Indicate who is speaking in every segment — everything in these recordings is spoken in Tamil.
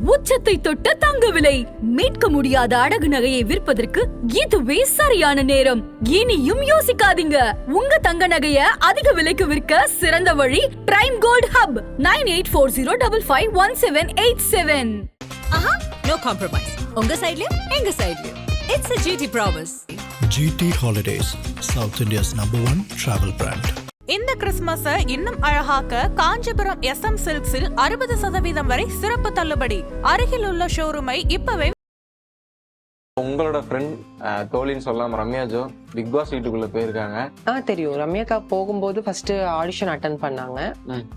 Speaker 1: உச்சத்தை தொட்ட தங்க விலை மீட்க முடியாத அடகு நகையை விற்பதற்கு இதுவே சரியான நேரம். இனியும் யோசிக்காதீங்க. உங்க தங்க நகைய அதிக விலைக்கு விற்க சிறந்த வழி prime gold hub 9840551787.
Speaker 2: No compromise. உங்க சைடுலயும் எங்க சைடுலயும். It's a GT promise.
Speaker 3: GT Holidays, South India's #1 travel brand.
Speaker 4: இந்த கிறிஸ்துமஸை இன்னும் அழகாக்க காஞ்சிபுரம் SM சில்க்ஸில் 60% வரை சிறப்பு தள்ளுபடி. அருகில் உள்ள ஷோரூமை இப்பவே.
Speaker 5: உங்களோட ஃப்ரெண்ட் தோழின்னு சொல்லலாம் ரம்யா ஜோ பிக் பாஸ் வீட்டுக்குள்ள போயிருக்காங்க.
Speaker 6: தெரியும். ரம்யாக்கா போகும்போது ஃபர்ஸ்ட் ஆடிஷன் அட்டன் பண்ணாங்க.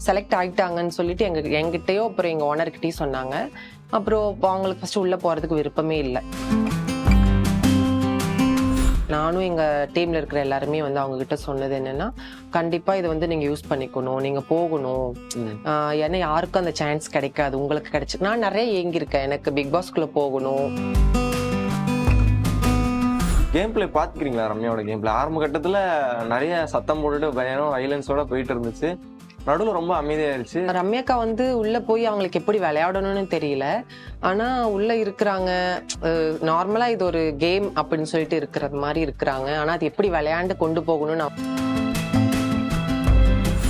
Speaker 6: செலக்ட் ஆகிட்டாங்கன்னு சொல்லிட்டு எங்கிட்டயோ அப்புறம் எங்க ஓனர்கிட்டயும் சொன்னாங்க. அப்புறம் அவங்களுக்கு ஃபர்ஸ்ட் உள்ள போறதுக்கு விருப்பமே இல்லை. நானும் எங்க டீம்ல இருக்கிற எல்லாருமே அவங்க கிட்ட சொன்னது என்னன்னா, கண்டிப்பா இதை நீங்க யூஸ் பண்ணிக்கணும், நீங்க போகணும். ஏன்னா யாருக்கும் அந்த சான்ஸ் கிடைக்காது, உங்களுக்கு கிடைச்சு. நான் நிறைய ஏங்கியிருக்கேன், எனக்கு பிக் பாஸ்குள்ள போகணும்.
Speaker 5: கேம் பிளே பாத்துக்கிறீங்களா ரம்யாவோட கேம் பிளே? ஆரம்ப கட்டத்துல நிறைய சத்தம் போட்டுட்டு பயம் வைலன்ஸோட போயிட்டு இருந்துச்சு. நடுவில் ரொம்ப அமைதியாயிருச்சு.
Speaker 6: ரம்யாக்கா உள்ள போய் அவங்களுக்கு எப்படி விளையாடணும்னு தெரியல. ஆனா உள்ள இருக்கிறாங்க, நார்மலா இது ஒரு கேம் அப்படின்னு சொல்லிட்டு இருக்கிறது மாதிரி இருக்கிறாங்க. ஆனா அது எப்படி விளையாண்டு கொண்டு போகணும்னு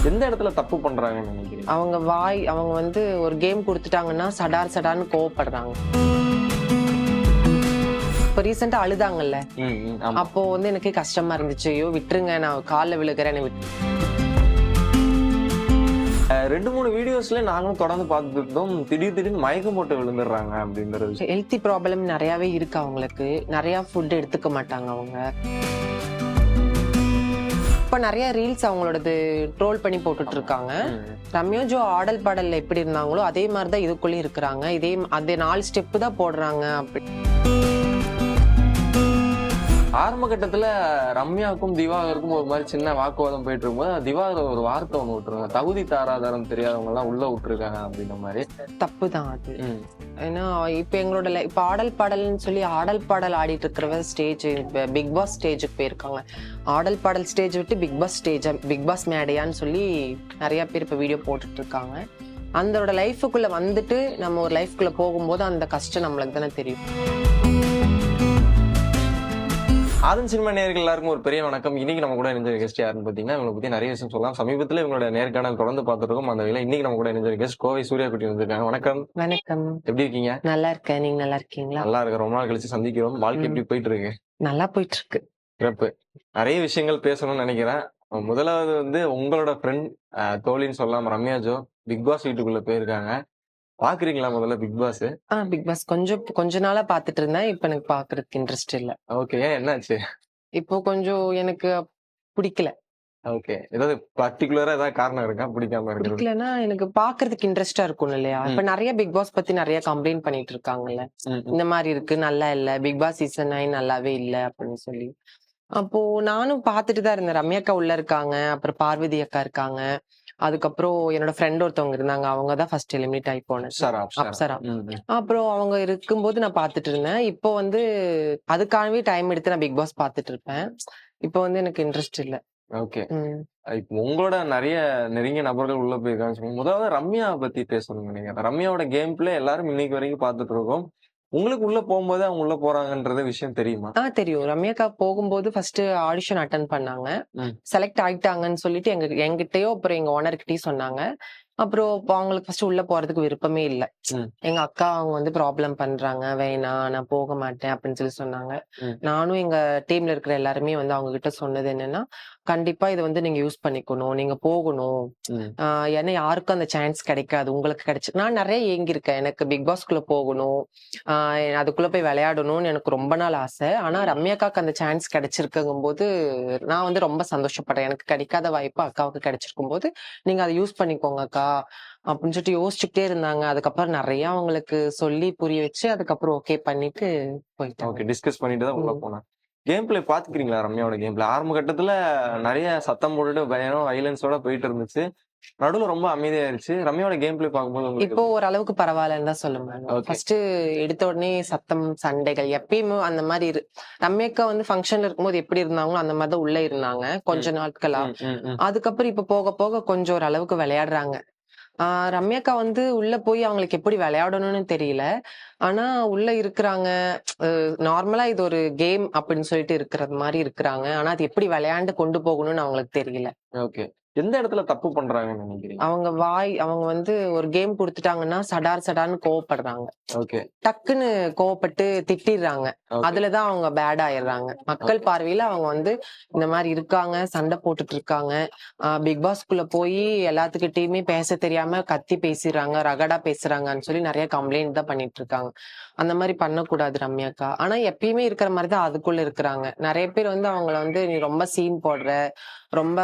Speaker 5: எந்த இடத்துல தப்பு பண்றாங்கன்னு நினைக்கிறேன்.
Speaker 6: அவங்க ஒரு கேம் கொடுத்துட்டாங்கன்னா சடார்னு கோவப்படுறாங்க. இப்ப ரீசெண்டா அழுதாங்கல்ல, அப்போ எனக்கு கஷ்டமா இருந்துச்சு. ஐயோ விட்டுருங்க, நான் காலில் விழுகிறேன்னு விட்டு.
Speaker 5: 2-3 வீடியோஸ்ல நாங்களும் தொடர்ந்து பார்த்துட்டு இருந்தோம். திடீர்னு மயக்கம் போட்டு விழுந்துடுறாங்க அப்படின்றது.
Speaker 6: ஹெல்த்தி ப்ராப்ளம் நிறையவே இருக்கு அவங்களுக்கு. நிறைய ஃபுட் எடுத்துக்க மாட்டாங்க அவங்க. இப்ப நிறைய ரீல்ஸ் அவங்களோடது ட்ரோல் பண்ணி போட்டுட்டு இருக்காங்க. ரம்யா ஜோ ஆடல் பாடல்ல எப்படி இருந்தாங்களோ அதே மாதிரிதான் இதுக்குள்ளேயும் இருக்கிறாங்க. அதே 4 ஸ்டெப்பு தான் போடுறாங்க. அப்படி
Speaker 5: ஆரம்ப கட்டத்துல ரம்யாவுக்கும் திவாகருக்கும் ஒரு மாதிரி சின்ன வாக்குவாதம் போயிட்டு இருக்கும்போது திவாகர் ஒரு வார்த்தை ஒண்ணு விட்டுருங்க, தகுதி தாராதாரம் தெரியாதவங்க எல்லாம் உள்ள விட்டுருக்காங்க அப்படின்ற மாதிரி.
Speaker 6: தப்பு தான் அது. ஏன்னா இப்ப எங்களோட இப்ப ஆடல் பாடல்னு சொல்லி ஆடல் பாடல் ஆடிட்டு இருக்கிறவ ஸ்டேஜ் பிக் பாஸ் ஸ்டேஜுக்கு போயிருக்காங்க. ஆடல் பாடல் ஸ்டேஜ் விட்டு பிக் பாஸ் மேடையான்னு சொல்லி நிறைய பேர் இப்ப வீடியோ போட்டுட்டு இருக்காங்க. அந்த லைஃபுக்குள்ள வந்துட்டு நம்ம ஒரு லைஃப்குள்ள போகும்போது அந்த கஷ்டம் நம்மளுக்கு தானே தெரியும்.
Speaker 5: ஆதன் சினிமா நேயர்கள் எல்லாருக்கும் ஒரு பெரிய வணக்கம். இன்னைக்கு நம்ம கூட இணைஞ்ச கெஸ்ட் யாருன்னு பாத்தீங்கன்னா, இவங்களை பத்தி நிறைய விஷயம் சொல்லலாம். சமீபத்துல இவங்களோட நேர்காணல் தொடர்ந்து பார்த்துருக்கோம். அந்த வகையில இன்னைக்கு நம்ம கூட இணைஞ்ச கெஸ்ட் கோவை சூர்யா குட்டி வந்திருக்காங்க. வணக்கம்.
Speaker 6: வணக்கம்.
Speaker 5: எப்படி இருக்கீங்க?
Speaker 6: நல்லா இருக்கேன். நீங்க நல்லா இருக்கீங்களா?
Speaker 5: நல்லா இருக்கு. ரொம்ப நாள் கழிச்சு சந்திக்கிறோம். வாழ்க்கை எப்படி போயிட்டு இருக்கு?
Speaker 6: நல்லா போயிட்டு இருக்கு.
Speaker 5: சிறப்பு. நிறைய விஷயங்கள் பேசணும்னு நினைக்கிறேன். முதலாவது உங்களோட ஃப்ரெண்ட் தோழின்னு சொல்லலாம் ரம்யா ஜோ பிக் பாஸ் வீட்டுக்குள்ள போயிருக்காங்க. பாக்குறீங்களா முதல்ல பிக் பாஸ்?
Speaker 6: பிக் பாஸ் கொஞ்ச நாளா பாத்துட்டு இருந்தேன். இப்ப எனக்கு பாக்குறதுக்கு இன்ட்ரெஸ்ட் இல்ல.
Speaker 5: ஓகே, என்னாச்சு?
Speaker 6: இப்போ கொஞ்சம் எனக்கு பிடிக்கல.
Speaker 5: ஓகே, ஏதாவது பர்டிகுலரா ஏதாவது காரணம் இருக்கா பிடிக்காம இருக்கு?
Speaker 6: பிடிக்கலன்னா எனக்கு பாக்குறதுக்கு இன்ட்ரெஸ்டா இருக்கும் இல்லையா? இப்ப நிறைய பிக் பாஸ் பத்தி நிறைய கம்ப்ளைண்ட் பண்ணிட்டு இருக்காங்கல்ல, இந்த மாதிரி இருக்கு, நல்லா இல்ல, பிக் பாஸ் சீசன் 9 நல்லாவே இல்ல அப்படின்னு சொல்லி. அப்போ நானும் பாத்துட்டு தான் இருந்தேன். ரம்யாக்கா உள்ள இருக்காங்க, அப்புறம் பார்வதி அக்கா இருக்காங்க, அதுக்கப்புறம் என்னோட ஃப்ரெண்ட் ஒருத்தவங்க இருந்தாங்க, அவங்கதான் ஃபர்ஸ்ட் எலிமினேட் ஆகி போனேன். அப்சரா. அப்புறம் அவங்க இருக்கும்போது நான் பாத்துட்டு இருந்தேன். இப்போ அதுக்காகவே டைம் எடுத்து நான் பிக் பாஸ் பாத்துட்டு இருப்பேன். இப்போ எனக்கு இன்ட்ரெஸ்ட் இல்ல.
Speaker 5: ஓகே, இப்போ உங்களோட நிறைய நெருங்கிய நபர்கள் உள்ள போயிருக்காங்க. முதல்ல ரம்யா பத்தி பேசணும்னு நினைக்கிறேன். ரம்யாவோட கேம் பிளே எல்லாரும் இன்னைக்கு வரைக்கும் பாத்துட்டு இருக்கோம். உங்களுக்கு உள்ள போகும்போது அவங்க உள்ள போறாங்கன்றது விஷயம் தெரியுமா?
Speaker 6: தெரியும். ரம்யாக்கா போகும்போது ஃபர்ஸ்ட் ஆடிஷன் அட்டன் பண்ணாங்க. செலக்ட் ஆகிட்டாங்கன்னு சொல்லிட்டு எங்கிட்டயோ அப்புறம் எங்க ஓனர்கிட்டயும் சொன்னாங்க. அப்புறம் அவங்களுக்கு ஃபர்ஸ்ட் உள்ள போறதுக்கு விருப்பமே இல்லை. எங்க அக்கா அவங்க ப்ராப்ளம் பண்றாங்க, வேணாம் நான் போக மாட்டேன் அப்படின்னு சொல்லி சொன்னாங்க. நானும் எங்க டீம்ல இருக்கிற எல்லாருமே அவங்க கிட்ட சொன்னது என்னன்னா, கண்டிப்பா இதை நீங்க யூஸ் பண்ணிக்கணும், நீங்க போகணும். ஏன்னா யாருக்கும் அந்த சான்ஸ் கிடைக்காது, உங்களுக்கு கிடைச்சு. நான் நிறைய ஏங்கியிருக்கேன், எனக்கு பிக் பாஸ்குள்ள போகணும், அதுக்குள்ள போய் விளையாடணும்னு எனக்கு ரொம்ப நாள் ஆசை. ஆனா ரம்யாக்காக்கு அந்த சான்ஸ் கிடைச்சிருக்குங்கும் போது நான் ரொம்ப சந்தோஷப்படுறேன். எனக்கு கிடைக்காத வாய்ப்பு அக்காவுக்கு கிடைச்சிருக்கும் போது நீங்க அதை யூஸ் பண்ணிக்கோங்க அக்கா அப்படின்னு சொல்லிட்டு யோசிச்சுக்கிட்டே இருந்தாங்க. அதுக்கப்புறம் நிறைய அவங்களுக்கு சொல்லி புரிய வச்சு அதுக்கப்புறம் ஓகே பண்ணிட்டு போயிட்டாங்க.
Speaker 5: ஓகே, டிஸ்கஸ் பண்ணிட்டு தான் உள்ள போனேன். கேம் பிளே பாத்துக்கிறீங்களா ரம்யாவோட கேம் பிளே? ஆரம்ப கட்டத்துல நிறைய சத்தம் போட்டுட்டு பயம் வைலன்ஸோட போயிட்டு இருந்துச்சு. நடுவுல ரொம்ப அமைதியாயிருச்சு. ரம்யாவோட கேம் பிளே பார்க்கும்போது
Speaker 6: இப்போ ஓரளவுக்கு பரவாயில்லன்னு தான் சொல்லுங்க. ஃபர்ஸ்ட் எடுத்த உடனே சத்தம், சண்டைகள் எப்பயுமே அந்த மாதிரி ரம்யாக்கா ஃபங்க்ஷன்ல இருக்கும்போது எப்படி இருந்தாங்களோ அந்த மாதிரிதான் உள்ள இருந்தாங்க கொஞ்ச நாட்களா. அதுக்கப்புறம் இப்ப போக போக கொஞ்சம் ஓரளவுக்கு விளையாடுறாங்க. ரம்யாக்கா வந்து உள்ள போய் அவங்களுக்கு எப்படி விளையாடணும்னு தெரியல. ஆனா உள்ள இருக்கிறாங்க. நார்மலா இது ஒரு கேம் அப்படின்னு சொல்லிட்டு இருக்கிறது மாரி இருக்கிறாங்க. ஆனா அது எப்படி விளையாண்டு கொண்டு போகணும்னு அவங்களுக்கு தெரியல.
Speaker 5: ஓகே. எந்த இடத்துல தப்பு பண்றாங்கன்னு நினைக்கிறீங்க?
Speaker 6: அவங்க வந்து ஒரு கேம் குடுத்துட்டாங்கன்னா, சடார் சடார்ன்னு கோவப்படுறாங்க.
Speaker 5: ஓகே.
Speaker 6: டக்குன்னு கோவப்பட்டு திட்டிர்றாங்க.
Speaker 5: ஓகே.
Speaker 6: அதுலதான் அவங்க பேட் ஆயிடுறாங்க. மக்கள்
Speaker 5: ஓகே.
Speaker 6: பார்வையில அவங்க வந்து இந்த மாரி இருக்காங்க, சண்டை போட்டுட்டு இருக்காங்க. பிக் பாஸ்க்குள்ள போய் எல்லாத்துக்கிட்டயுமே பேச தெரியாம கத்தி பேசிடுறாங்க, ரகடா பேசுறாங்கன்னு சொல்லி நெறைய கம்ப்ளைண்ட் தான் பண்ணிட்டு இருக்காங்க. அந்த மாரி பண்ணக்கூடாது ரம்யாக்கா. ஆனா எப்பயுமே இருக்கிற மாரிதான் அதுக்குள்ள இருக்கிறாங்க. நெறைய பேர் வந்து அவங்கள வந்து நீ ரொம்ப சீன் போடுற, ரொம்ப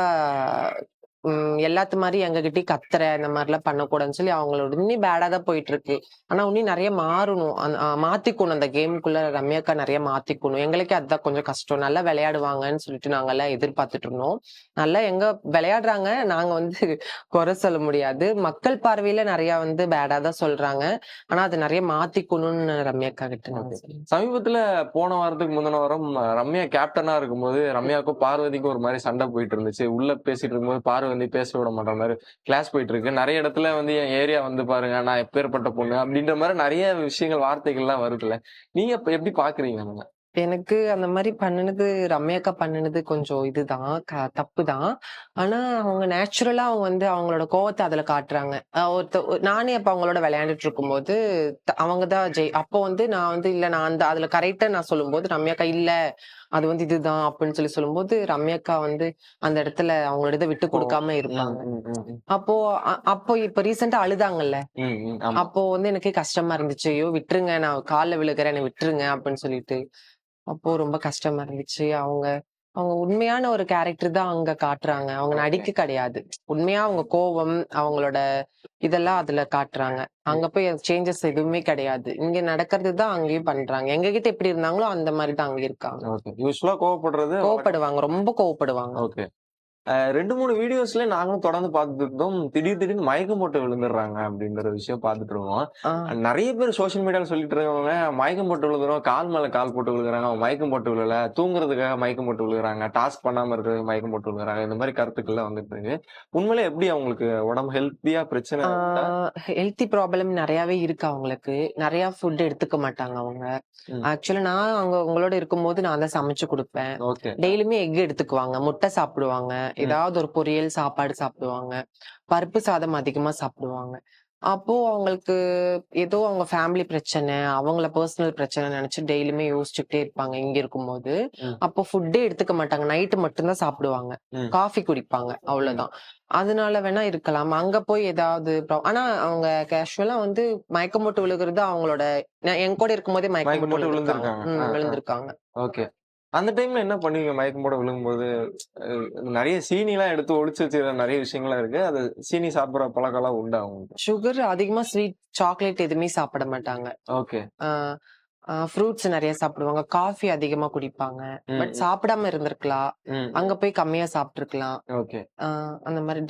Speaker 6: எல்லாத்து மாரி எங்ககிட்டயும் கத்துற, இந்த மாரிலாம் பண்ணக்கூடாதுன்னு சொல்லி அவங்களோட இன்னும் பேடா தான் போயிட்டு இருக்கு. ஆனா இன்னும் நெறைய மாறணும். மாத்திக்கணும். அந்த கேமுக்குள்ள ரம்யாக்கா நெறைய மாத்திக்கணும். எங்களுக்கே அதுதான் கொஞ்சம் கஷ்டம். நல்லா விளையாடுவாங்கன்னு சொல்லிட்டு நாங்கெல்லாம் எதிர்பார்த்துட்டு இருந்தோம். நல்லா எங்க விளையாடுறாங்க. நாங்க வந்து குறை சொல்ல முடியாது. மக்கள் பார்வையில நெறைய வந்து பேடா தான் சொல்றாங்க. ஆனா அது நெறைய மாத்திக்கணும்னு ரம்யாக்கா கிட்ட நாங்க
Speaker 5: ஓகே.
Speaker 6: சொல்லுவோம்.
Speaker 5: சமீபத்துல போன வாரத்துக்கு முந்தின வாரம் ரம்யா கேப்டனா இருக்கும்போது ரம்யாவுக்கும் பார்வதிக்கும் ஒரு மாதிரி சண்டை போயிட்டு இருந்துச்சு. உள்ள பேசிட்டு இருக்கும்போது பார்வதி பேச விட மாட்ட மாதிரி கிளாஸ் போயிட்டு இருக்கு. நிறைய இடத்துல வந்து என் ஏரியா வந்து பாருங்க, நான் எப்பேற்பட்ட பொண்ணு அப்படின்ற மாதிரி நிறைய விஷயங்கள் வார்த்தைகள்லாம் வருதுல்ல. நீங்க எப்படி பாக்குறீங்க?
Speaker 6: எனக்கு அந்த மாரி பண்ணுனது ரம்யாக்கா பண்ணுனது கொஞ்சம் இதுதான். தப்புதான். ஆனா அவங்க நேச்சுரலா அவங்க வந்து அவங்களோட கோவத்த அதுல காட்டுறாங்க. நானே அப்ப அவங்களோட விளையாண்டுட்டு இருக்கும்போது, அவங்க தான் அப்போ வந்து நான் வந்து இல்ல நான் அந்த அதுல கரெக்ட்டா நான் சொல்லும்போது, ரம்யாக்கா இல்ல அது வந்து இதுதான் அப்படின்னு சொல்லும்போது, ரம்யாக்கா வந்து அந்த இடத்துல அவங்களோட இத விட்டு
Speaker 5: ஓ.
Speaker 6: குடுக்காம
Speaker 5: ம்,
Speaker 6: இருப்பாங்க.
Speaker 5: ம், ம், ம்.
Speaker 6: அப்போ அப்போ இப்ப ரீசென்ட்டா அழுதாங்கல்ல.
Speaker 5: ம், ம். ஆமா.
Speaker 6: அப்போ வந்து எனக்கே கஷ்டமா இருந்துச்சு. ஐயோ! விட்டுருங்க நான் கால்ல விழுகுறேன். என்ன விட்டுருங்க அப்படின்னு சொல்லிட்டு. அப்போ ரொம்ப கஷ்டமா இருந்துச்சு. அவங்க அவங்க உண்மையான ஒரு கேரக்டர் தான் அங்க காட்டுறாங்க. அவங்க
Speaker 5: ஓகே.
Speaker 6: நடிக்க கிடையாது. உண்மையா அவங்க கோவம், அவங்களோட இதெல்லாம் அதுல காட்டுறாங்க.
Speaker 5: ம்.
Speaker 6: அங்க போய் சேஞ்சஸ் எதுவுமே கிடையாது. இங்க நடக்கிறது தான் அங்கேயும் பண்றாங்க. எங்ககிட்ட எப்படி இருந்தாங்களோ அந்த மாரி தான் அங்க இருக்காங்க.
Speaker 5: ஓகே. யூசுவலா கோவப்படுறது வழக்கம்.
Speaker 6: கோவப்படுவாங்க. ரொம்ப கோவப்படுவாங்க.
Speaker 5: ஓகே. 2, 3 வீடியோஸ்ல நாங்களும் தொடர்ந்து பார்த்துட்டு இருந்தோம். திடீர்னு மயக்கம் போட்டு விழுந்துடுறாங்க அப்படின்ற விஷயம் பார்த்துட்டு இருக்கோம்.
Speaker 6: ஆ.
Speaker 5: நெறைய பேர் சோசியல் மீடியால சொல்லிட்டு இருக்கவங்க, மயக்கம் போட்டு விழுகுறோம், கால் மேல கால் போட்டு விழுகுறாங்க, அவங்க மயக்கம் போட்டு விழல, தூங்குறதுக்காக மயக்கம் போட்டு விழுகுறாங்க, டாஸ்க் பண்ணாம இருக்கிறதுக்கு மயக்கம் போட்டு விழுகுறாங்க. இந்த மாரி கருத்துக்கள்லாம் வந்துட்டு இருக்கு. உண்மையிலே எப்படி அவங்களுக்கு உடம்பு ஹெல்த்தியா பிரச்சனை உண்டா?
Speaker 6: ஹெல்த்தி ப்ராப்ளம் நெறையாவே இருக்கு அவங்களுக்கு. நெறைய ஃபுட் எடுத்துக்க மாட்டாங்க அவங்க.
Speaker 5: ம்.
Speaker 6: ஆக்சுவலா நான் அங்க உங்களோட இருக்கும்போது நான் தான் சமைச்சு குடுப்பேன்.
Speaker 5: ஓகே.
Speaker 6: டெய்லியுமே எக் எடுத்துக்குவாங்க. முட்டை சாப்பிடுவாங்க. ஏதாவது ஒரு பொரியல், சாப்பாடு சாப்பிடுவாங்க. பருப்பு சாதம் அதிகமா சாப்பிடுவாங்க. அப்போ அவங்களுக்கு ஏதோ அவங்க ஃபேமிலி பிரச்சனை, அவங்கள பெர்சனல் பிரச்சனை நெனச்சு டெய்லியுமே யோசிச்சுக்கிட்டே இருப்பாங்க இங்க இருக்கும்போது.
Speaker 5: ம்.
Speaker 6: அப்போ ஃபுட்டே எடுத்துக்க மாட்டாங்க. நைட்டு மட்டும் தான் சாப்பிடுவாங்க.
Speaker 5: ம்.
Speaker 6: காஃபி குடிப்பாங்க.
Speaker 5: ம்.
Speaker 6: அவ்வளவுதான். அதனால வேணா இருக்கலாம். அங்க போய் ஏதாவது ஆனா அவங்க கேஷுவலா வந்து மயக்கம் போட்டு விழுகுறது அவங்களோட என் கூட இருக்கும்போதே மயக்கம்
Speaker 5: மயக்கம்
Speaker 6: போட்டு
Speaker 5: போட்டு
Speaker 6: விழுந்திருக்காங்க.
Speaker 5: விழுந்திருக்காங்க.
Speaker 6: விழுந்திருக்காங்க.
Speaker 5: ஓகே. அந்த டைம்ல என்ன பண்ணுவீங்க? மயக்கம் போட விழுகும்போது? அ நெறைய சீனிலாம் எடுத்து ஒளிச்சு வச்சுக்கிற நெறைய விஷயங்கள்லாம் இருக்கு. அது சீனி சாப்பிடுற பழக்கம்லாம் உண்டா உங்களுக்கு?
Speaker 6: சுகர் அதிகமா ஸ்வீட், சாக்லேட் எதுவுமே சாப்பிட மாட்டாங்க.
Speaker 5: ஓகே.
Speaker 6: ஆ ஃப்ரூட்ஸ் நெறைய சாப்பிடுவாங்க. காஃபி அதிகமா குடிப்பாங்க.
Speaker 5: ம்,
Speaker 6: பட்
Speaker 5: ம்,
Speaker 6: சாப்பிடாம இருந்திருக்கலாம்.
Speaker 5: ம்.
Speaker 6: அங்க போய் கம்மியா சாப்பிட்டுருக்கலாம்.
Speaker 5: ஓகே.
Speaker 6: ஆ அந்த மாரி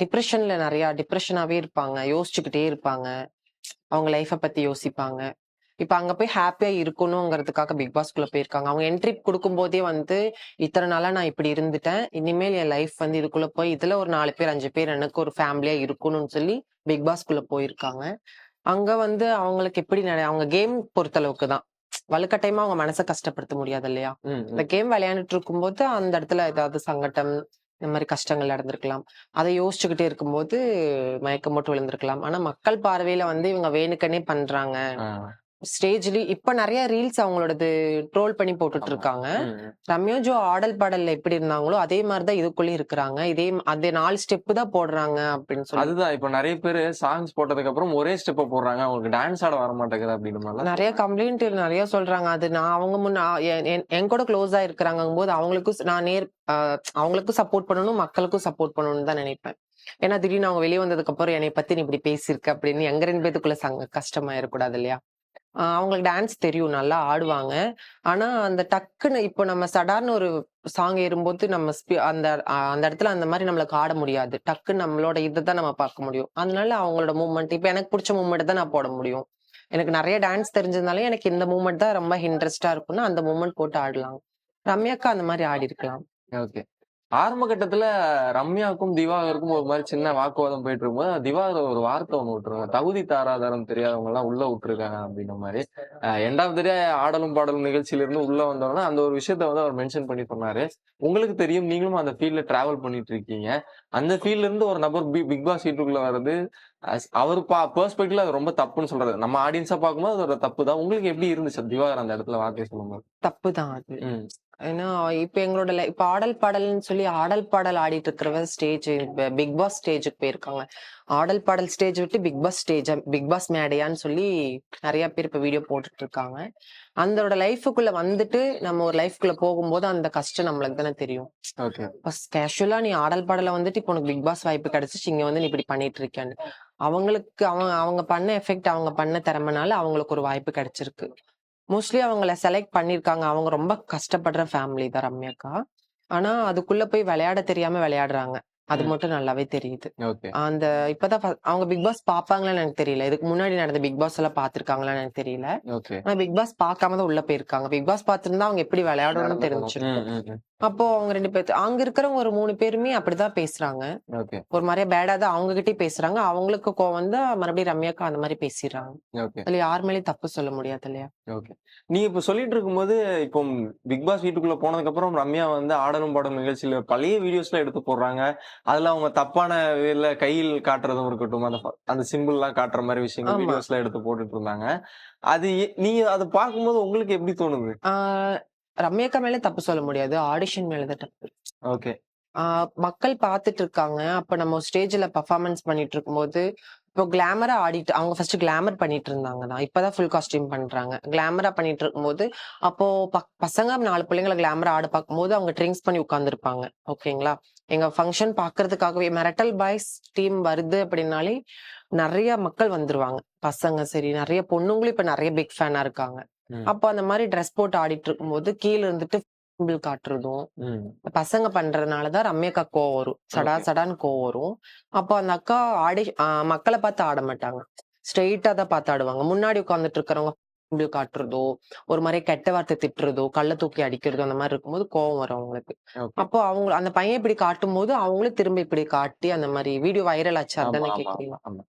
Speaker 6: டிப்ரஷனாவே இருப்பாங்க. யோசிச்சுக்கிட்டே இருப்பாங்க. அவங்க லைஃப்ப பத்தி யோசிப்பாங்க. இப்ப அங்க போய் ஹேப்பியா இருக்கணும்ங்கிறதுக்காக பிக் பாஸ்க்குள்ள போயிருக்காங்க. அவங்க என்ட்ரி குடுக்கும்போதே வந்து, இத்தன நாளா நான் இப்படி இருந்துட்டேன். இனிமேல் என் லைஃப் வந்து இதுக்குள்ள போய் இதுல ஒரு 4 பேர், 5 பேர் எனக்கு ஒரு ஃபேமிலியா இருக்கணும்னு சொல்லி பிக் பாஸ்க்குள்ள போயிருக்காங்க. அங்க வந்து அவங்களுக்கு எப்படி அவங்க கேம் பொறுத்தளவுக்கு தான். வலுக்கட்டாயமா அவங்க மனச கஷ்டப்படுத்த முடியாது இல்லையா?
Speaker 5: ம்,
Speaker 6: இந்த
Speaker 5: ம்.
Speaker 6: கேம் விளையாண்டுட்டு இருக்கும்போது அந்த இடத்துல ஏதாவது சங்கடம், இந்த மாரி கஷ்டங்கள் நடந்திருக்கலாம். அத யோசிச்சுக்கிட்டே இருக்கும்போது மயக்கம் போட்டு விழுந்திருக்கலாம். ஆனா மக்கள் பார்வையில வந்து இவங்க வேணுக்குன்னே பண்றாங்க.
Speaker 5: ஆ.
Speaker 6: இப்ப நெறைய ரீல்ஸ் அவங்களோடது ட்ரோல் பண்ணி போட்டுட்டு
Speaker 5: ஆமா.
Speaker 6: இருக்காங்க.
Speaker 5: ம், ம்.
Speaker 6: ரம்யா ஜோ ஆடல் பாடல்ல எப்படி இருந்தாங்களோ, அதே மாரி தான் இதுக்குள்ளயும் இருக்கிறாங்க. அதே 4 ஸ்டெப் தான் போடுறாங்க அப்படின்னு சொல்லி.
Speaker 5: அதுதான் இப்ப நெறைய பேரு சாங்ஸ் போட்டதுக்கு அப்புறம் ஒரே ஸ்டெப்ப போடுறாங்க. அவங்களுக்கு டான்ஸ் ஆட வர மாட்டேங்குது அப்படின்ற மாரிலாம்
Speaker 6: நெறைய கம்ப்ளைண்ட் நெறைய சொல்றாங்க. அது நான் அவங்க முன்ன என் கூட க்ளோஸா இருக்கிறாங்கங்கும்போது அவங்களுக்கும் நான் அவங்களுக்கும் சப்போர்ட் பண்ணணும், மக்களுக்கும் சப்போர்ட் பண்ணணும்னு தான் நினைப்பேன். ஏன்னா திடீர்னு அவங்க வெளிய வந்ததுக்கு அப்புறம் என்னைய பத்தி நீ இப்படி பேசியிருக்க அப்படின்னு எங்க 2 பேத்துக்குள்ள கஷ்டமாயிறக்கூடாது இல்லையா? அவங்களுக்கு டான்ஸ் தெரியும். நல்லா ஆடுவாங்க. ஆனா, அந்த டக்குன்னு இப்போ நம்ம சடார்ன்னு ஒரு சாங் ஏறும்போது நம்ம அந்த இடத்துல அந்த மாரி நம்மளுக்கு ஆட முடியாது. டக்குன்னு நம்மளோட தான் நம்ம பார்க்க முடியும். அதனால அவங்களோட மூவ்மெண்ட் இப்ப எனக்கு புடிச்ச மூவ்மெண்ட் தான் நான் போட முடியும். எனக்கு நெறைய டான்ஸ் தெரிஞ்சதுனால எனக்கு இந்த மூவ்மெண்ட் தான் ரொம்ப இன்ட்ரெஸ்ட்டா இருக்கும்னா, அந்த மூவ்மெண்ட் போட்டு ஆடலாம். ரம்யாக்கா அந்த மாரி ஆடியிருக்கலாம்.
Speaker 5: ஓகே. ஆரம்ப கட்டத்துல ரம்யாவுக்கும் திவாகருக்கும் ஒரு மாதிரி சின்ன வாக்குவாதம் போயிட்டு இருக்கும்போது திவாகர் ஒரு வார்த்தை ஒண்ணு விட்டுருவாங்க, தகுதி தாராதாரம் தெரியாதவங்க எல்லாம் உள்ள விட்டுருக்காங்க அப்படின்ற மாதிரி. எண்ட் ஆஃப் த டே ஆடலும் பாடலும் நிகழ்ச்சியில இருந்து உள்ள வந்தோம்னா அந்த ஒரு விஷயத்த வந்து அவர் மென்ஷன் பண்ணி சொன்னாரு. உங்களுக்கு தெரியும், நீங்களும் அந்த ஃபீல்ட்ல டிராவல் பண்ணிட்டு இருக்கீங்க. அந்த ஃபீல்ட்ல இருந்து ஒரு நபர் பிக் பாஸ் வீட்டுக்குள்ள வர்றது அவர் பெர்ஸ்பெக்டிவ்ல அது ரொம்ப தப்புன்னு சொல்றது. நம்ம ஆடியன்ஸா பார்க்கும்போது அது ஒரு தப்பு தான். உங்களுக்கு எப்படி இருந்துச்சு திவாகர் அந்த இடத்துல வார்த்தை சொல்லும்போது?
Speaker 6: தப்புதான் அது.
Speaker 5: ம்.
Speaker 6: ஏன்னா இப்ப எங்களோட இப்ப ஆடல் பாடல்னு சொல்லி ஆடல் பாடல் ஆடிட்டு இருக்கிறவ ஸ்டேஜ் பிக் பாஸ் ஸ்டேஜுக்கு போயிருக்காங்க. ஆடல் பாடல் ஸ்டேஜ் விட்டு பிக் பாஸ் மேடையான்னு சொல்லி நிறைய பேர் இப்ப வீடியோ போட்டுட்டு இருக்காங்க. அந்த லைஃபுக்குள்ள வந்துட்டு நம்ம ஒரு லைஃப்குள்ள போகும்போது அந்த கஷ்டம் நம்மளுக்கு தானே தெரியும்.
Speaker 5: ஓகே.
Speaker 6: கேஷுவலா நீ ஆடல் பாடல வந்துட்டு இப்போ உனக்கு பிக் பாஸ் வாய்ப்பு கிடைச்சிச்சு, இங்க வந்து நீ இப்படி பண்ணிட்டு இருக்கான்னு அவங்களுக்கு அவங்க பண்ண எஃபெக்ட், அவங்க பண்ண திறமைனால அவங்களுக்கு ஒரு வாய்ப்பு கிடைச்சிருக்கு. மோஸ்ட்லி அவங்கள செலக்ட் பண்ணிருக்காங்க. அவங்க ரொம்ப கஷ்டப்படுற ஃபேமிலி தான் ரம்யாக்கா. ஆனா அதுக்குள்ள போய் விளையாட தெரியாம விளையாடுறாங்க. அது மட்டும் நல்லாவே தெரியுது.
Speaker 5: ஓகே.
Speaker 6: அந்த இப்பதான் அவங்க பிக் பாஸ் பாப்பாங்களான்னு எனக்கு தெரியல. இதுக்கு முன்னாடி நடந்த பிக் பாஸ் எல்லாம் பாத்துருக்காங்களான்னு எனக்கு தெரியல.
Speaker 5: ஓகே.
Speaker 6: ஆனா பிக் பாஸ் பார்க்காம தான் உள்ள போயிருக்காங்க. பிக் பாஸ் பார்த்திருந்தா அவங்க எப்படி விளையாடணும்னு தெரிஞ்சிருக்கும். அப்போ அவங்க 2 பேர் அங்க இருக்கிறவங்க ஒரு 3 பேருமே அப்படிதான் பேசுறாங்க.
Speaker 5: ஓகே.
Speaker 6: ஒரு மாதிரியா பேடா தான் அவங்க கிட்டயும் பேசுறாங்க. அவங்களுக்கு கோவம் வந்து மறுபடியும் ரம்யாக்கா அந்த மாதிரி பேசிடுறாங்க.
Speaker 5: ஓகே.
Speaker 6: அதுல யார் மேலயும் தப்பு சொல்ல முடியாது இல்லையா?
Speaker 5: ஓகே. நீங்க இப்ப சொல்லிட்டு இருக்கும்போது, இப்போ பிக் பாஸ் வீட்டுக்குள்ள போனதுக்கு அப்புறம் ரம்யா வந்து ஆடலும் பாடலும் நிகழ்ச்சியில பழைய வீடியோஸ்லாம் எடுத்து போடுறாங்க. அதுல அவங்க தப்பான வேல கையில் காட்டுறதும் இருக்கட்டும், அந்த சிம்பிள் எல்லாம் காட்டுற மாதிரி விஷயங்கள்
Speaker 6: ஆமா.
Speaker 5: வீடியோஸ்லாம் எடுத்து போட்டுட்டு இருந்தாங்க. அது நீங்க அதை பார்க்கும்போது உங்களுக்கு எப்படி தோணுது?
Speaker 6: ரம்யாக்கா மேல தப்பு சொல்ல முடியாது. ஆடிஷன் மேலதான் தப்பு.
Speaker 5: ஓகே.
Speaker 6: மக்கள் பாத்துட்டு இருக்காங்க. அப்ப நம்ம ஸ்டேஜ்ல பெர்ஃபார்மன்ஸ் பண்ணிட்டு இருக்கும்போது இப்போ கிளாமரா ஆடிட்டு அவங்க ஃபர்ஸ்ட் கிளாமர் பண்ணிட்டு இருந்தாங்க தான். இப்பதான் ஃபுல் காஸ்டியூம் பண்றாங்க. கிளாமரா பண்ணிட்டு இருக்கும்போது அப்போ பசங்க 4 பிள்ளைங்களை கிளாமரா ஆட பார்க்கும்போது அவங்க ட்ரிங்க்ஸ் பண்ணி உட்கார்ந்துருப்பாங்க. ஓகேங்களா? எங்க ஃபங்க்ஷன் பாக்குறதுக்காகவே மிரட்டல் பாய்ஸ் டீம் வருது அப்படின்னாலே நிறைய மக்கள் வந்துருவாங்க. பசங்க சரி, நிறைய பொண்ணுங்களும் இப்ப நிறைய பிக் ஃபேனா இருக்காங்க. அப்போ அந்த மாதிரி ட்ரெஸ் போட்டு ஆடிட்டு இருக்கும்போது கீழ இருந்துட்டு காட்டுறதும் பசங்க பண்றதுனாலதான் ரம்யாக்கா கோவம் வரும். சடா சடான்னு கோவம் வரும். அப்போ அந்த அக்கா மக்களை பார்த்து ஆட மாட்டாங்க. ஸ்ட்ரெயிட்டா தான் பார்த்து ஆடுவாங்க. முன்னாடி உட்கார்ந்துட்டு இருக்கிறவங்க காட்டுறதோ, ஒரு மாதிரி கெட்ட வார்த்தை திட்டுறதோ, கள்ள தூக்கி அடிக்கிறதோ அந்த மாதிரி இருக்கும்போது கோவம் வரும் அவங்களுக்கு. அப்போ அவங்க அந்த பையன் இப்படி காட்டும் போது அவங்களும் திரும்ப இப்படி காட்டி அந்த மாதிரி வீடியோ வைரல் ஆச்சு. அதானே கேக்குறீங்க?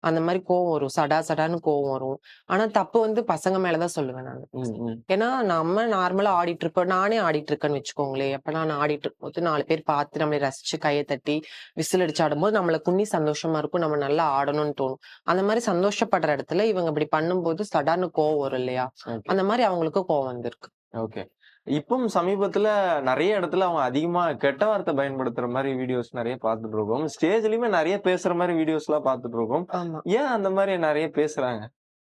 Speaker 6: அந்த மாதிரி கோவம் வரும். சடா சடான்னு கோவம் வரும். ஆனா தப்பு வந்து பசங்க மேலதான் சொல்லுவேன் நான். ஏன்னா நம்ம நார்மலா ஆடிட்டு இருப்போம். நானே ஆடிட்டு இருக்கேன்னு வச்சுக்கோங்களேன். அப்ப நான் ஆடிட்டு இருக்கும்போது 4 பேர் பார்த்து நம்மளை ரசிச்சு கையை தட்டி விசில் அடிச்சு ஆடும்போது நம்மள குன்னி சந்தோஷமா இருக்கும். நம்ம நல்லா ஆடணும்னு தோணும். அந்த மாதிரி சந்தோஷப்படுற இடத்துல இவங்க இப்படி பண்ணும்போது சடான்னு கோவம் வரும் இல்லையா? அந்த மாதிரி அவங்களுக்கு கோவம் வந்திருக்கு.
Speaker 5: ஓகே. இப்போ சமீபத்துல நிறைய இடத்துல அவங்க அதிகமா கெட்ட வார்த்தை பயன்படுத்துற மாதிரி வீடியோஸ் நிறைய பார்த்துட்டு இருக்கோம். ஸ்டேஜ்லயுமே நிறைய பேசுற மாதிரி வீடியோஸ் எல்லாம் பார்த்துட்டு இருக்கோம். ஏன் அந்த மாதிரி நிறைய பேசுறாங்க?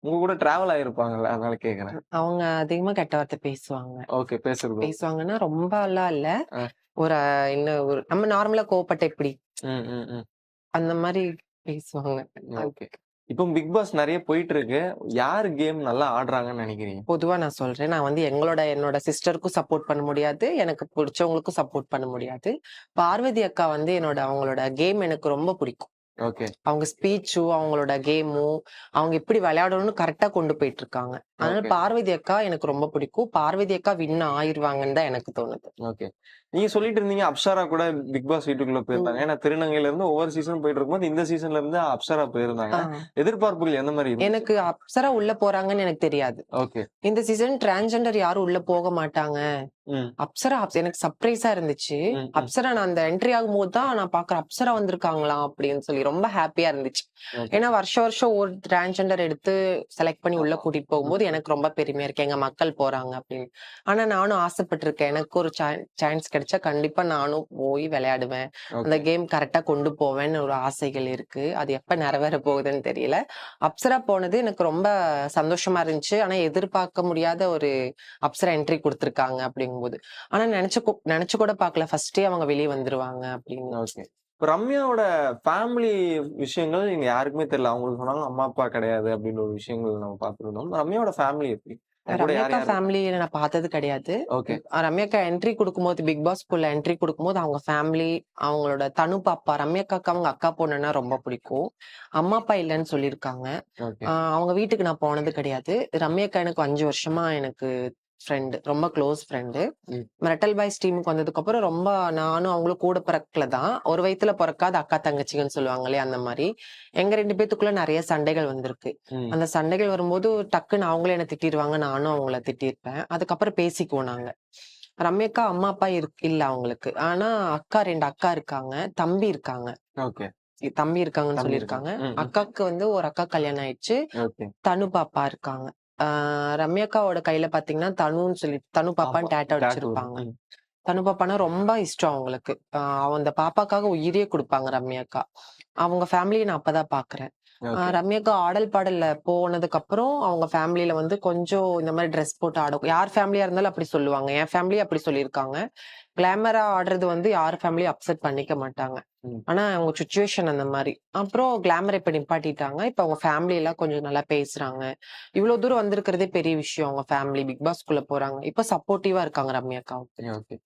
Speaker 5: உங்க கூட டிராவல் ஆயிருப்பாங்கல்ல, அதனால கேக்குறேன்.
Speaker 6: அவங்க அதிகமா கெட்ட வார்த்தை பேசுவாங்க.
Speaker 5: ஓகே.
Speaker 6: பேசுவாங்கன்னா ரொம்ப எல்லாம் இல்ல. ஒரு ஒரு நம்ம நார்மலா கோவப்பட்ட எப்படி அந்த மாதிரி பேசுவாங்க.
Speaker 5: ஓகே. இப்போ பிக் பாஸ் நிறைய போயிட்டு இருக்கு. யாரு கேம் நல்லா ஆடுறாங்கன்னு நினைக்கிறீங்க?
Speaker 6: பொதுவா நான் சொல்றேன். நான் வந்து என்னோட சிஸ்டருக்கும் சப்போர்ட் பண்ண முடியாது. எனக்கு பிடிச்சவங்களுக்கும் சப்போர்ட் பண்ண முடியாது. பார்வதி அக்கா வந்து அவங்களோட கேம் எனக்கு ரொம்ப பிடிக்கும்.
Speaker 5: ஓகே.
Speaker 6: அவங்க ஸ்பீச்சும் அவங்களோட கேமும் அவங்க எப்படி விளையாடணும்னு கரெக்டா கொண்டு போயிட்டு இருக்காங்க. அதனால பார்வதி அக்கா எனக்கு ரொம்ப பிடிக்கும். பார்வதி அக்கா வின் ஆயிருவாங்கன்னு தான் எனக்கு தோணுது.
Speaker 5: ஓகே. நீங்க சொல்லிட்டு இருந்தீங்க அப்சரா கூட பிக் பாஸ் வீட்டுக்குள்ள போயிருந்தாங்க. ஏன்னா திருநங்கையில இருந்து ஒவ்வொரு சீசன் போயிட்டு இருக்கும்போது இந்த சீசன்ல இருந்து அப்சரா போயிருந்தாங்க. எதிர்பார்ப்புகள் எந்த மாதிரி?
Speaker 6: எனக்கு அப்சரா உள்ள போறாங்கன்னு எனக்கு தெரியாது.
Speaker 5: ஓகே. இந்த
Speaker 6: சீசன் டிரான்ஸ்ஜெண்டர் யாரும் உள்ள போக மாட்டாங்க. அப்சரா எனக்கு சர்ப்ரைஸா இருந்துச்சு. அப்சரா நான் அந்த என்ட்ரி ஆகும்போது தான் நான் பாக்குறேன் அப்சரா வந்திருக்காங்களா அப்படின்னு சொல்லி ரொம்ப ஹாப்பியா இருந்துச்சு. ஏன்னா வருஷம் ஒரு டிரான்ஸ்ஜெண்டர் எடுத்து செலக்ட் பண்ணி உள்ள கூட்டிட்டு போகும்போது எனக்கு ரொம்ப பெருமையா இருக்கு. எங்க மக்கள் போறாங்க அப்படின்னு. ஆனா நானும் ஆசைப்பட்டிருக்கேன். எனக்கு ஒரு சான்ஸ் கிடைச்சா கண்டிப்பா நானும் போய் விளையாடுவேன். அந்த கேம் கரெக்டா கொண்டு போவேன்னு ஒரு ஆசைகள் இருக்கு. அது எப்ப நிறைவேற போகுதுன்னு தெரியல. அப்சரா போனது எனக்கு ரொம்ப சந்தோஷமா இருந்துச்சு. ஆனா எதிர்பார்க்க முடியாத ஒரு அப்சரா என்ட்ரி கொடுத்திருக்காங்க அப்படிங்கும்போது. ஆனா நினைச்சு கூட பாக்கல ஃபர்ஸ்டே அவங்க வெளியே வந்துருவாங்க அப்படின்னு.
Speaker 5: ரம்யாவோட ஃபேமிலி விஷயங்கள் இங்க யாருக்குமே தெரியல. அவங்களுக்கு சொன்னாங்க அம்மா அப்பா கிடையாது அப்படின்னு ஒரு விஷயங்கள் நம்ம பார்த்திருந்தோம். ரம்யாவோட ஃபேமிலி எப்படி?
Speaker 6: ரம்யாக்கா ஃபேமிலியில நான் பார்த்தது கிடையாது. ரம்யாக்கா என்ட்ரி கொடுக்கும்போது பிக் பாஸ்குள்ள என்ட்ரி கொடுக்கும்போது அவங்க ஃபேமிலி அவங்களோட தனு பாப்பா ரம்யாக்காக்கு அவங்க அக்கா பொண்ணுன்னா ரொம்ப பிடிக்கும். அம்மா அப்பா இல்லைன்னு சொல்லியிருக்காங்க. அவங்க வீட்டுக்கு நான் போனது கிடையாது. ரம்யாக்கா எனக்கு 5 வருஷமா எனக்கு ஃப்ரெண்டு, ரொம்ப க்ளோஸ் ஃப்ரெண்டு.
Speaker 5: ம்.
Speaker 6: மெட்டல் பாய்ஸ் டீமுக்கு வந்ததுக்கு அப்புறம் ரொம்ப நானும் அவங்களும் கூட பிறக்கல தான். ஒரு வயித்துல பிறக்காத அக்கா தங்கச்சிங்கன்னு சொல்லுவாங்க இல்லையா, அந்த மாதிரி எங்க 2 பேத்துக்குள்ள நிறைய சண்டைகள் வந்திருக்கு.
Speaker 5: ம்.
Speaker 6: அந்த சண்டைகள் வரும்போது டக்குன்னு அவங்களே என்ன திட்டிடுவாங்க, நானும் அவங்கள திட்டிருப்பேன். அதுக்கப்புறம் பேசிக்குவோம் நாங்க. ரம்யாக்கா அம்மா அப்பா இல்ல அவங்களுக்கு. ஆனா அக்கா 2 அக்கா இருக்காங்க, தம்பி இருக்காங்க.
Speaker 5: ஓகே.
Speaker 6: தம்பி இருக்காங்கன்னு
Speaker 5: தம்பி
Speaker 6: சொல்லியிருக்காங்க.
Speaker 5: இருக்காங்க. ம், ம்.
Speaker 6: அக்காக்கு வந்து ஒரு அக்கா கல்யாணம் ஆயிடுச்சு.
Speaker 5: ஓகே.
Speaker 6: தனு பாப்பா இருக்காங்க. ரம்யாக்காவோட கையில பாத்தீங்கன்னா தனுன்னு சொல்லி தனு பாப்பான்னு டேட்டா
Speaker 5: டாட்டூ.
Speaker 6: வச்சிருப்பாங்க. தனு பாப்பான்னா ரொம்ப இஷ்டம் அவங்களுக்கு. அந்த பாப்பாக்காக உயிரே கொடுப்பாங்க ரம்யாக்கா. அவங்க ஃபேமிலியை நான் அப்பதான் பாக்குறேன்.
Speaker 5: ஓகே.
Speaker 6: ரம்யாக்கா ஆடல் பாடல்ல போனதுக்கு அப்புறம் அவங்க ஃபேமிலியில வந்து கொஞ்சம் இந்த மாதிரி ட்ரெஸ் போட்டு ஆடும். யார் ஃபேமிலியா இருந்தாலும் அப்படி சொல்லுவாங்க. என் ஃபேமிலி அப்படி சொல்லியிருக்காங்க. கிளாமரா ஆடுறது வந்து யார் ஃபேமிலியும் அப்செட் பண்ணிக்க மாட்டாங்க.
Speaker 5: ம்.
Speaker 6: ஆனா அவங்க சுச்சுவேஷன் அந்த மாதிரி. அப்புறம் கிளாமர் இப்ப நிப்பாட்டிட்டாங்க. இப்ப அவங்க ஃபேமிலி எல்லாம் கொஞ்சம் நல்லா பேசுறாங்க. இவ்வளவு தூரம் வந்திருக்கிறதே பெரிய விஷயம். அவங்க ஃபேமிலி பிக் பாஸ்குள்ள போறாங்க. இப்ப சப்போர்ட்டிவா இருக்காங்க ரம்யாக்கா.
Speaker 5: ஓகே.